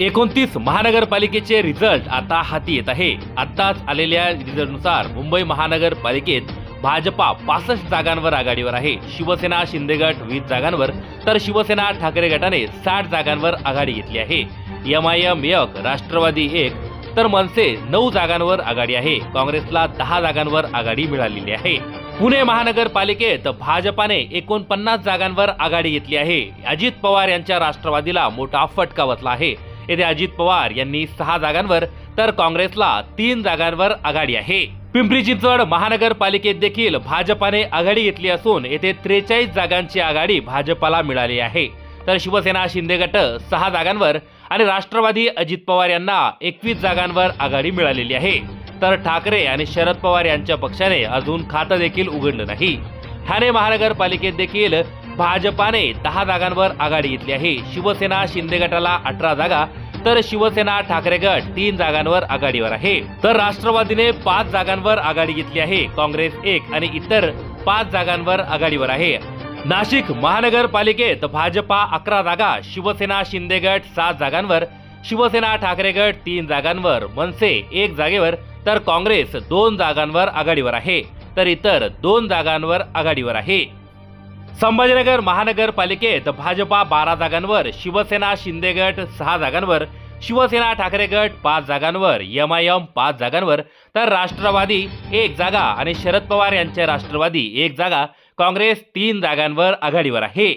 29 महानगरपालिकेचे रिझल्ट आता हाती येत आहे। आताच आलेल्या रिझल्टनुसार मुंबई महानगरपालिकेत भाजपा 65 जागांवर आघाडीवर आहे। शिवसेना शिंदे गट 20 जागांवर तर शिवसेना ठाकरे गटाने 60 जागांवर आघाडी घेतली आहे। एमआयएम 1, राष्ट्रवादी 1 तर मनसे 9 जागांवर आघाडी आहे। काँग्रेसला 10 जागांवर आघाडी मिळालेली आहे। पुणे महानगरपालिकेत भाजपाने 49 जागांवर आघाडी घेतली आहे। अजित पवार यांच्या राष्ट्रवादीला मोठा फटका बसला आहे। येथे अजित पवार यांनी 6 जागांवर तर काँग्रेसला 3 जागांवर आघाडी आहे। पिंपरी चिंचवड महानगरपालिकेत देखील भाजपाने आघाडी घेतली असून येथे 43 जागांची आघाडी भाजपाला मिळाली आहे। तर शिवसेना शिंदे गट 6 जागांवर आणि राष्ट्रवादी अजित पवार यांना 21 जागांवर आघाडी मिळालेली आहे। तर ठाकरे आणि शरद पवार यांच्या पक्षाने अजून खातं देखील उघडलं नाही। ठाणे महानगरपालिकेत देखील भाजपाने 10 जागांवर आघाडी घेतली आहे। शिवसेना शिंदे गटाला 18 जागा तर शिवसेना ठाकरे गट 3 जागांवर आघाडीवर आहे। तर राष्ट्रवादीने 5 जागांवर आघाडी घेतली आहे। काँग्रेस 1 आणि इतर 5 जागांवर आघाडीवर आहे। नाशिक महानगरपालिकेत भाजपा 11 जागा, शिवसेना शिंदे गट 7 जागांवर, शिवसेना ठाकरे गट 3 जागांवर, मनसे 1 जागेवर तर काँग्रेस 2 जागांवर आघाडीवर आहे। तर इतर 2 जागांवर आघाडीवर आहे। संभाजीनगर महानगरपालिकेत भाजपा 12 जागांवर, शिवसेना शिंदे गट 6 जागांवर, शिवसेना ठाकरे गट 5 जागांवर, एमआयएम 5 जागांवर तर राष्ट्रवादी 1 जागा आणि शरद पवार यांचे राष्ट्रवादी 1 जागा, काँग्रेस 3 जागांवर आघाडीवर आहे।